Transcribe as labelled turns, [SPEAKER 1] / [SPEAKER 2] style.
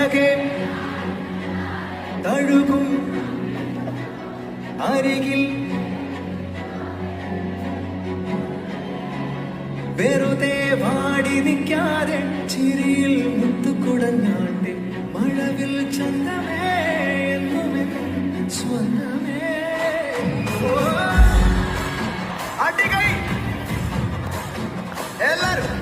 [SPEAKER 1] അഴകെ തഴുകും അരികിൽ വെറുതെ വാടി നിൽക്കാതെ ചിരിയിൽ മുത്തുകുടഞ്ഞാണ്ട് മഴവിൽ ചന്തമേ എന്നുമെന്നും സ്വന്തമേ അടികൈ എല്ലാരും